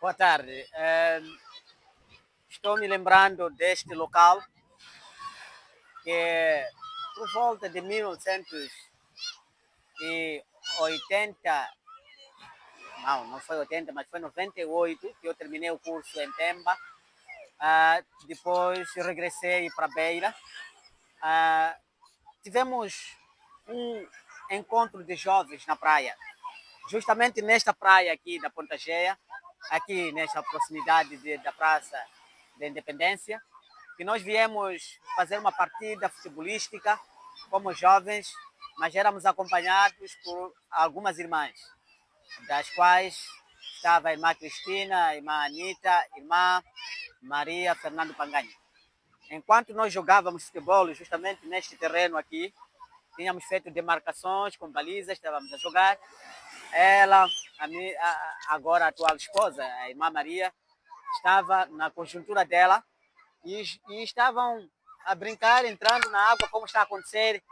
Boa tarde. Estou me lembrando deste local que por volta de 1980, não foi 80, mas foi 98 que eu terminei o curso em Pemba. Depois regressei para Beira. Tivemos um encontro de jovens na praia, justamente nesta praia aqui da Ponta Geia, aqui nesta proximidade da Praça da Independência, que nós viemos fazer uma partida futebolística como jovens, mas éramos acompanhados por algumas irmãs, das quais estava a irmã Cristina, a irmã Anita, a irmã Maria Fernando Panganha. Enquanto nós jogávamos futebol justamente neste terreno aqui, tínhamos feito demarcações com balizas, estávamos a jogar. Ela, agora a atual esposa, a irmã Maria, estava na conjuntura dela e estavam a brincar, entrando na água, como está a acontecer.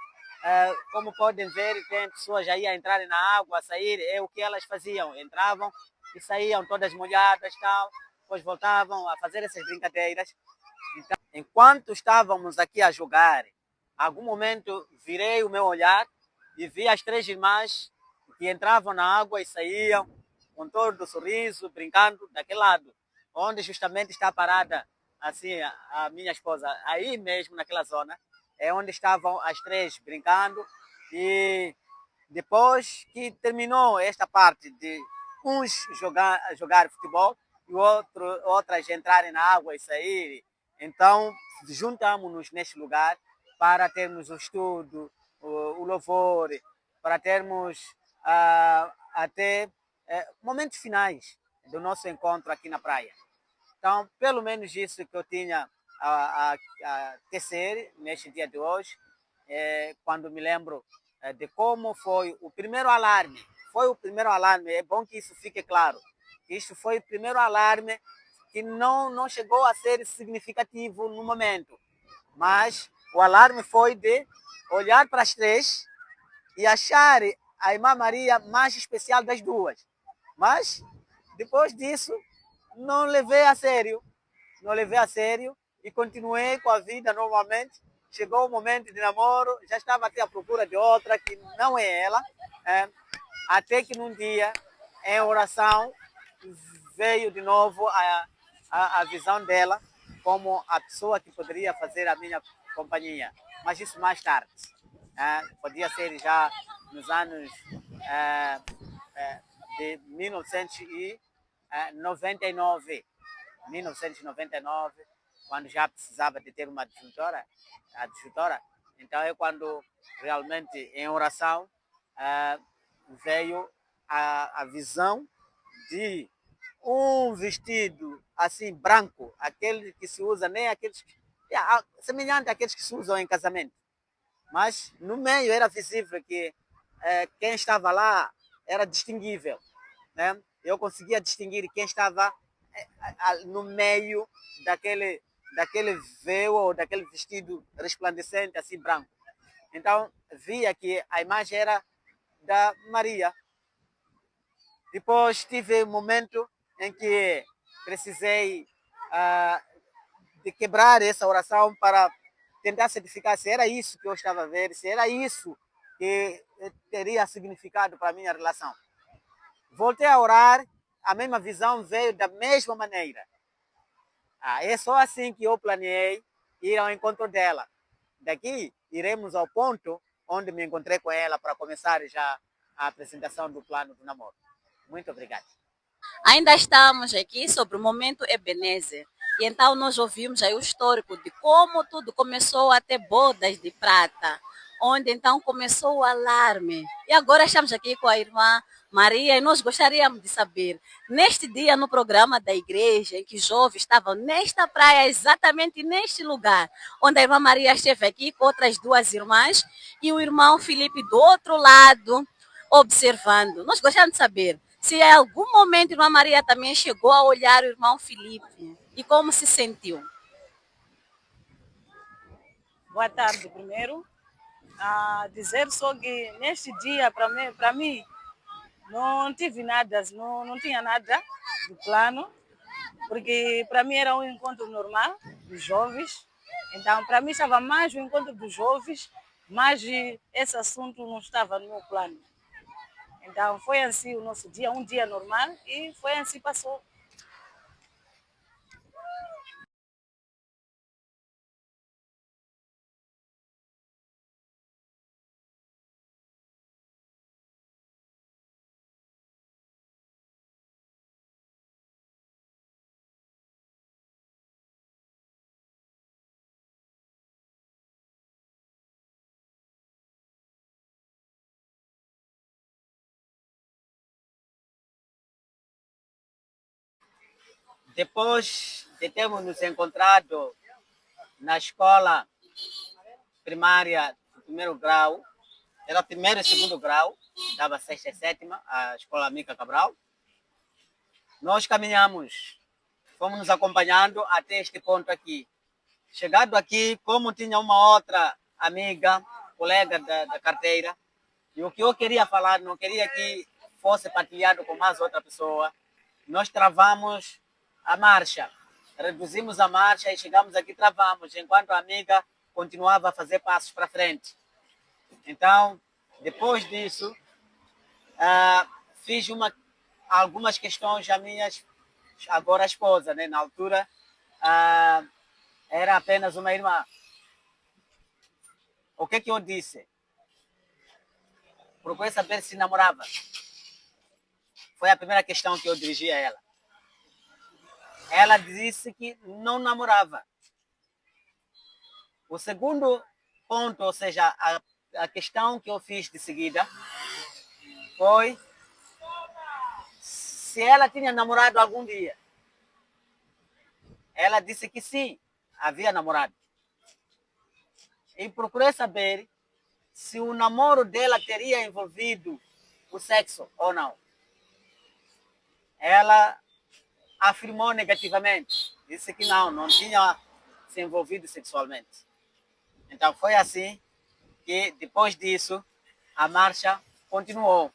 Como podem ver, tem pessoas aí a entrarem na água, a sair. É o que elas faziam, entravam e saíam todas molhadas, tal, depois voltavam a fazer essas brincadeiras. Então, enquanto estávamos aqui a jogar, em algum momento virei o meu olhar e vi as três irmãs que entravam na água e saíam com todo o sorriso, brincando daquele lado, onde justamente está parada assim a minha esposa. Aí mesmo, naquela zona, é onde estavam as três brincando. E depois que terminou esta parte de uns jogar futebol e outras entrarem na água e saírem, então juntamos-nos neste lugar para termos o estudo, o louvor, para termos até momentos finais do nosso encontro aqui na praia. Então, pelo menos isso que eu tinha a tecer neste dia de hoje, quando me lembro de como foi o primeiro alarme. Foi o primeiro alarme, é bom que isso fique claro. Isso foi o primeiro alarme que não chegou a ser significativo no momento, mas o alarme foi de olhar para as três e achar a irmã Maria mais especial das duas. Mas, depois disso, não levei a sério. Não levei a sério e continuei com a vida normalmente. Chegou o momento de namoro, já estava até à procura de outra que não é ela. Até que num dia, em oração, veio de novo a visão dela como a pessoa que poderia fazer a minha companhia. Mas isso mais tarde. Podia ser já nos anos de 1999. 1999, quando já precisava de ter uma adjuntora, então é quando realmente em oração veio a visão de um vestido assim branco, aquele que se usa, nem aqueles semelhante àqueles que se usam em casamento, mas no meio era visível que quem estava lá era distinguível, né? Eu conseguia distinguir quem estava no meio daquele véu ou daquele vestido resplandecente assim branco. Então via que a imagem era da Maria. Depois tive um momento em que precisei de quebrar essa oração para tentar certificar se era isso que eu estava a ver, se era isso que teria significado para a minha relação. Voltei a orar, a mesma visão veio da mesma maneira. É só assim que eu planeei ir ao encontro dela. Daqui iremos ao ponto onde me encontrei com ela para começar já a apresentação do plano do namoro. Muito obrigado. Ainda estamos aqui sobre o momento Ebenezer. E então nós ouvimos aí o histórico de como tudo começou a ter bodas de prata, onde então começou o alarme. E agora estamos aqui com a irmã Maria e nós gostaríamos de saber, neste dia no programa da igreja, em que jovens estavam nesta praia, exatamente neste lugar, onde a irmã Maria esteve aqui com outras duas irmãs e o irmão Felipe do outro lado, observando. Nós gostaríamos de saber se em algum momento a irmã Maria também chegou a olhar o irmão Felipe e como se sentiu. Boa tarde, primeiro. Dizer só que neste dia, para mim, não tive nada, não tinha nada do plano. porque para mim era um encontro normal dos jovens. Então, para mim estava mais o encontro dos jovens, mas esse assunto não estava no meu plano. Então, foi assim o nosso dia, um dia normal, e foi assim passou. Depois de termos nos encontrado na escola primária do primeiro grau, era primeiro e segundo grau, dava sexta e sétima, a escola Mica Cabral, nós caminhamos, fomos nos acompanhando até este ponto aqui. Chegado aqui, como tinha uma outra amiga, colega da carteira, e o que eu queria falar, não queria que fosse partilhado com mais outra pessoa, nós travamos a marcha. Reduzimos a marcha e chegamos aqui, travamos, enquanto a amiga continuava a fazer passos para frente. Então, depois disso, fiz algumas questões à minha agora esposa, né? Na altura, era apenas uma irmã. O que eu disse? Procurei saber se namorava. Foi a primeira questão que eu dirigi a ela. Ela disse que não namorava. O segundo ponto, ou seja, a questão que eu fiz de seguida, foi se ela tinha namorado algum dia. Ela disse que sim, havia namorado. E procurei saber se o namoro dela teria envolvido o sexo ou não. Ela afirmou negativamente. Disse que não tinha se envolvido sexualmente. Então foi assim que, depois disso, a marcha continuou.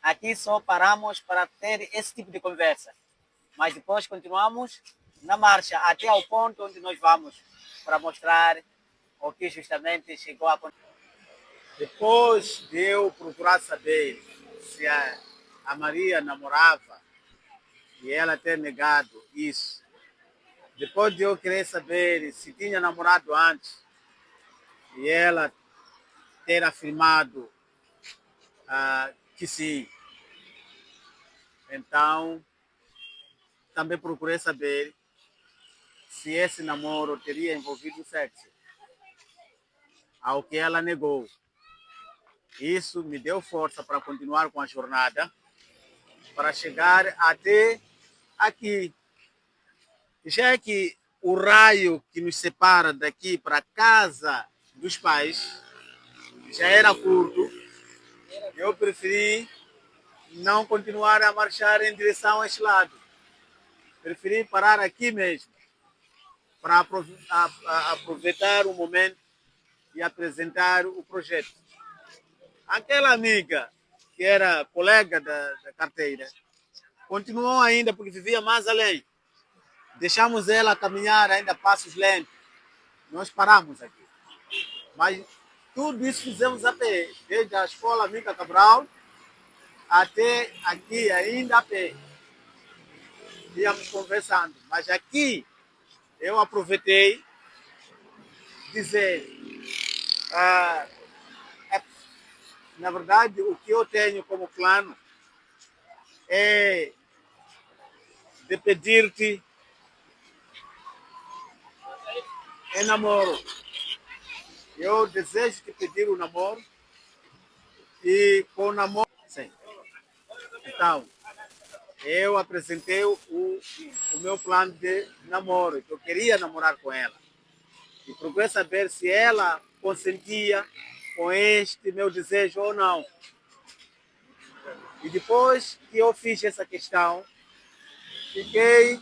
Aqui só paramos para ter esse tipo de conversa. Mas depois continuamos na marcha até ao ponto onde nós vamos para mostrar o que justamente chegou a acontecer. Depois de eu procurar saber se a Maria namorava e ela ter negado isso, depois de eu querer saber se tinha namorado antes e ela ter afirmado que sim, então também procurei saber se esse namoro teria envolvido sexo, ao que ela negou. Isso me deu força para continuar com a jornada, para chegar até aqui. Já que o raio que nos separa daqui para a casa dos pais já era curto, eu preferi não continuar a marchar em direção a este lado. Preferi parar aqui mesmo, para aproveitar o momento e apresentar o projeto. Aquela amiga, que era colega da carteira, continuou ainda porque vivia mais além. Deixamos ela caminhar ainda passos lentos. Nós paramos aqui. Mas tudo isso fizemos a pé, desde a escola Mica Cabral até aqui, ainda a pé. Íamos conversando. Mas aqui eu aproveitei dizer, na verdade, o que eu tenho como plano é de pedir-te em namoro. Eu desejo te pedir o namoro e com o namoro... Sim. Então, eu apresentei o meu plano de namoro, que eu queria namorar com ela. E procurei saber se ela consentia com este meu desejo ou não. E depois que eu fiz essa questão, fiquei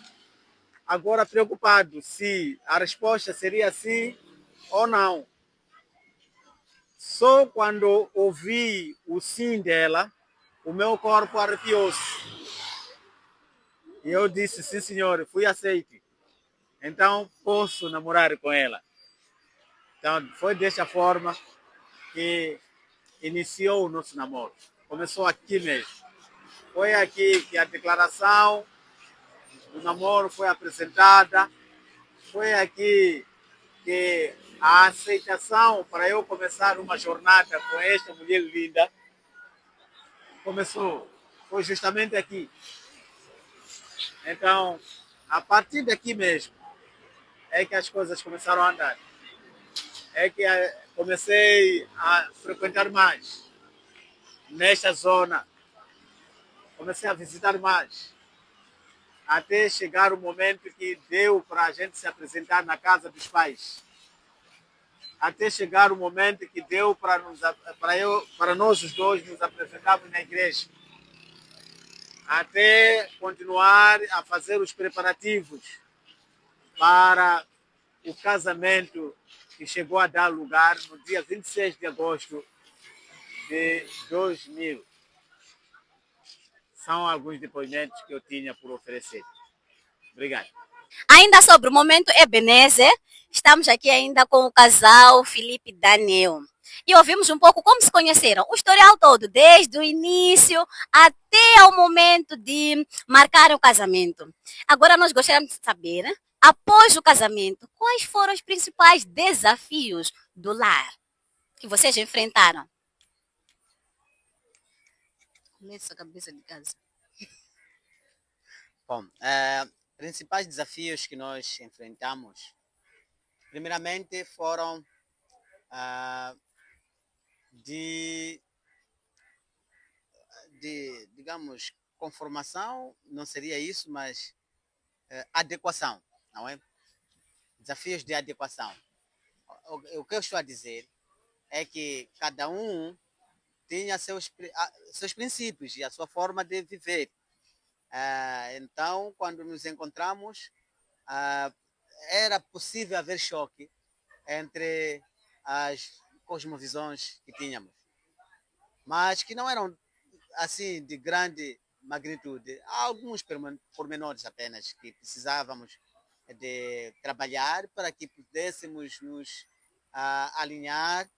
agora preocupado se a resposta seria sim ou não. Só quando ouvi o sim dela, o meu corpo arrepiou-se. E eu disse, sim senhor, fui aceite. Então posso namorar com ela. Então foi desta forma que iniciou o nosso namoro. Começou aqui mesmo. Foi aqui que a declaração do namoro foi apresentada. Foi aqui que a aceitação para eu começar uma jornada com esta mulher linda começou. Foi justamente aqui. Então, a partir daqui mesmo, é que as coisas começaram a andar. É que comecei a frequentar mais nesta zona. Comecei a visitar mais. Até chegar o momento que deu para a gente se apresentar na casa dos pais. Até chegar o momento que deu para nós os dois nos apresentarmos na igreja. Até continuar a fazer os preparativos para o casamento que chegou a dar lugar no dia 26 de agosto de 2000. São alguns depoimentos que eu tinha por oferecer. Obrigado. Ainda sobre o momento Ebenezer, estamos aqui ainda com o casal Felipe e Daniel. E ouvimos um pouco como se conheceram, o historial todo, desde o início até ao momento de marcar o casamento. Agora nós gostaríamos de saber, após o casamento, quais foram os principais desafios do lar que vocês enfrentaram? Nessa cabeça de casa. Bom, principais desafios que nós enfrentamos, primeiramente foram digamos, conformação, não seria isso, mas adequação, não é? Desafios de adequação. O que eu estou a dizer é que cada um tinha seus princípios e a sua forma de viver. Então, quando nos encontramos, era possível haver choque entre as cosmovisões que tínhamos, mas que não eram assim de grande magnitude. Há alguns pormenores apenas que precisávamos de trabalhar para que pudéssemos nos alinhar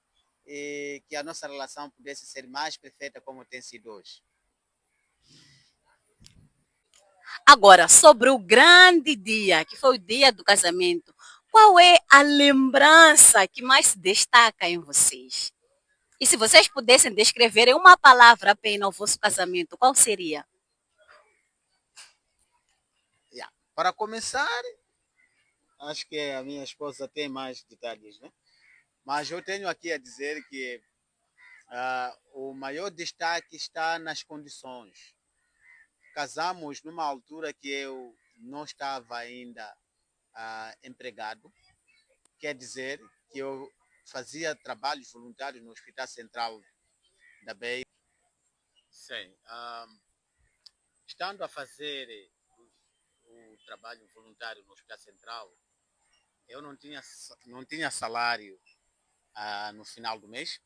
e que a nossa relação pudesse ser mais perfeita como tem sido hoje. Agora, sobre o grande dia, que foi o dia do casamento, qual é a lembrança que mais se destaca em vocês? E se vocês pudessem descrever em uma palavra apenas o vosso casamento, qual seria? Para começar, acho que a minha esposa tem mais detalhes, né? Mas eu tenho aqui a dizer que o maior destaque está nas condições. Casamos numa altura que eu não estava ainda empregado, quer dizer que eu fazia trabalhos voluntários no Hospital Central da Beira. Sim, estando a fazer o trabalho voluntário no Hospital Central, eu não tinha salário no final do mês.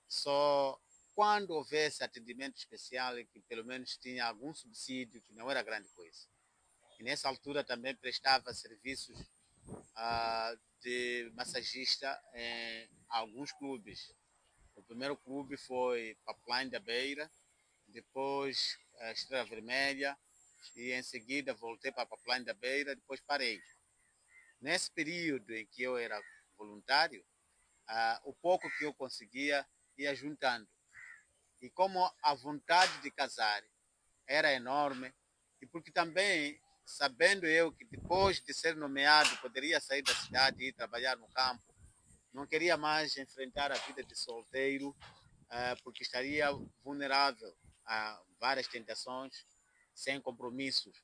Só quando houvesse atendimento especial que pelo menos tinha algum subsídio, que não era grande coisa. E nessa altura também prestava serviços de massagista em alguns clubes. O primeiro clube foi Pipeline da Beira, depois Estrela Vermelha, e em seguida voltei para Pipeline da Beira, depois parei. Nesse período em que eu era voluntário, o pouco que eu conseguia ia juntando. E como a vontade de casar era enorme, e porque também, sabendo eu que depois de ser nomeado poderia sair da cidade e ir trabalhar no campo, não queria mais enfrentar a vida de solteiro, porque estaria vulnerável a várias tentações, sem compromissos,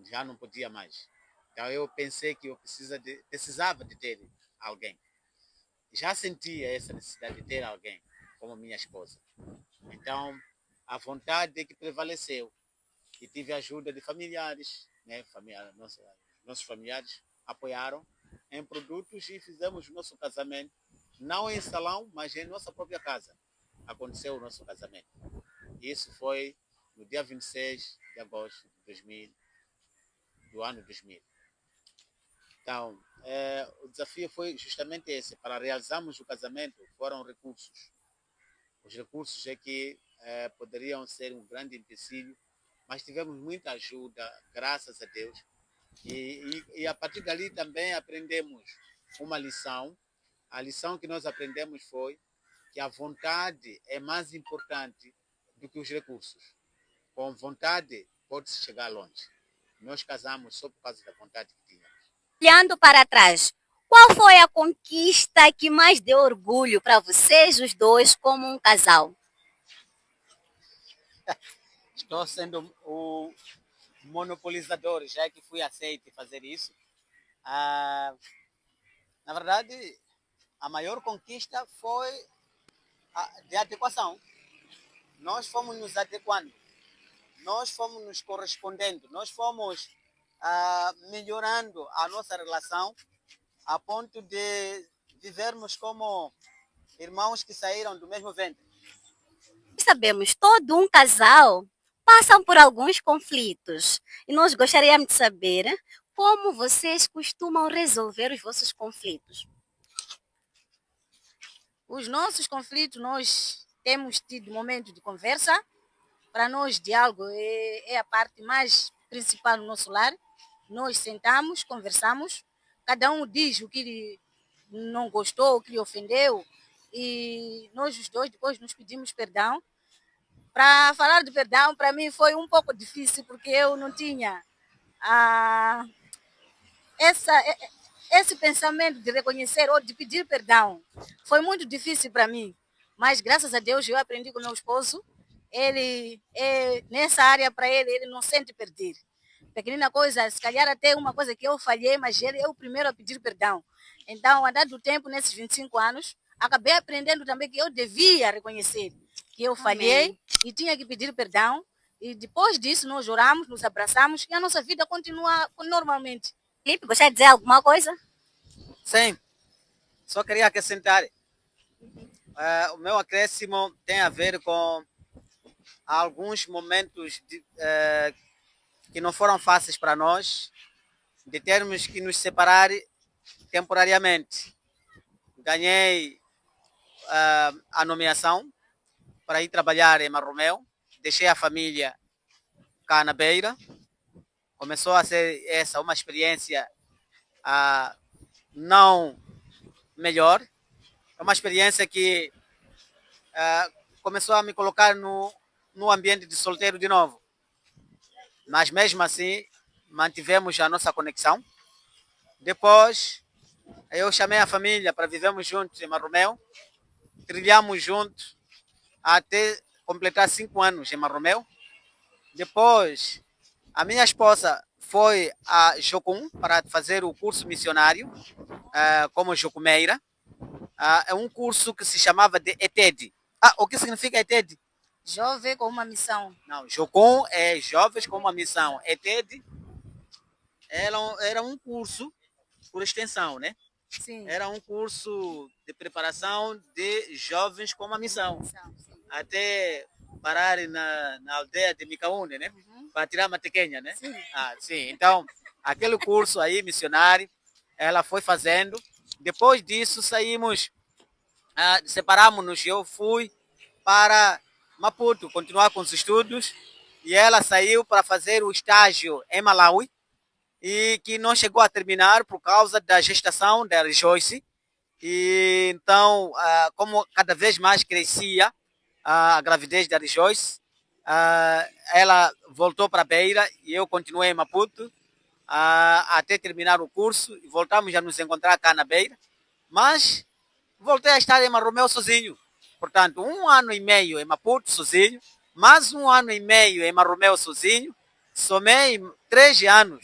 já não podia mais. Então eu pensei que eu precisava de ter alguém. Já sentia essa necessidade de ter alguém como minha esposa. Então, a vontade é que prevaleceu. E tive a ajuda de familiares, né? Nossos familiares apoiaram em produtos e fizemos o nosso casamento, não em salão, mas em nossa própria casa. Aconteceu o nosso casamento. Isso foi no dia 26 de agosto de 2000, do ano 2000. Então, o desafio foi justamente esse. Para realizarmos o casamento, foram recursos. Os recursos é que poderiam ser um grande empecilho, mas tivemos muita ajuda, graças a Deus. E a partir dali também aprendemos uma lição. A lição que nós aprendemos foi que a vontade é mais importante do que os recursos. Com vontade, pode-se chegar longe. Nós casamos só por causa da vontade que tínhamos. Olhando para trás, qual foi a conquista que mais deu orgulho para vocês, os dois, como um casal? Estou sendo o monopolizador, já que fui aceito fazer isso. Na verdade, a maior conquista foi de adequação. Nós fomos nos adequando, nós fomos nos correspondendo, nós fomos melhorando a nossa relação a ponto de vivermos como irmãos que saíram do mesmo ventre. Sabemos, todo um casal passa por alguns conflitos e nós gostaríamos de saber como vocês costumam resolver os vossos conflitos. Os nossos conflitos, nós temos tido momentos de conversa. Para nós, diálogo é a parte mais principal no nosso lar. Nós sentamos, conversamos, cada um diz o que não gostou, o que lhe ofendeu, e nós os dois depois nos pedimos perdão. Para falar de perdão, para mim foi um pouco difícil, porque eu não tinha esse pensamento de reconhecer ou de pedir perdão. Foi muito difícil para mim, mas graças a Deus eu aprendi com meu esposo. Ele, nessa área, para ele não sente perder. Pequenina coisa, se calhar até uma coisa que eu falhei, mas ele é o primeiro a pedir perdão. Então, ao do tempo, nesses 25 anos, acabei aprendendo também que eu devia reconhecer que eu falhei e tinha que pedir perdão. E depois disso, nós oramos, nos abraçamos e a nossa vida continua normalmente. Felipe, gostaria de dizer alguma coisa? Sim, só queria acrescentar. O meu acréscimo tem a ver com alguns momentos que não foram fáceis para nós, de termos que nos separar temporariamente. Ganhei a nomeação para ir trabalhar em Marromeu, deixei a família cá na Beira. Começou a ser essa uma experiência não melhor, é uma experiência que começou a me colocar no ambiente de solteiro de novo. Mas mesmo assim, mantivemos a nossa conexão. Depois, eu chamei a família para vivermos juntos em Marromeu. Trilhamos juntos até completar 5 anos em Marromeu. Depois, a minha esposa foi a Jocum para fazer o curso missionário como jocumeira. É um curso que se chamava de ETED. O que significa ETED? Jovem com uma missão. Não, Jocum é Jovens com uma Missão. ETED era um curso por extensão, né? Sim. Era um curso de preparação de jovens com uma missão. Sim. Até pararem na aldeia de Micaúne, né? Para tirar uma tequenha, né? Sim. Sim. Então, aquele curso aí, missionário, ela foi fazendo. Depois disso, saímos, separamos-nos. Eu fui para Maputo, continuar com os estudos, e ela saiu para fazer o estágio em Malawi, e que não chegou a terminar por causa da gestação da Joyce. E então, como cada vez mais crescia a gravidez da Joyce, ela voltou para a Beira e eu continuei em Maputo até terminar o curso, e voltamos a nos encontrar cá na Beira, mas voltei a estar em Marromeu sozinho. Portanto, 1 ano e meio em Maputo sozinho, mais 1 ano e meio em Marromeu sozinho, somei 13 anos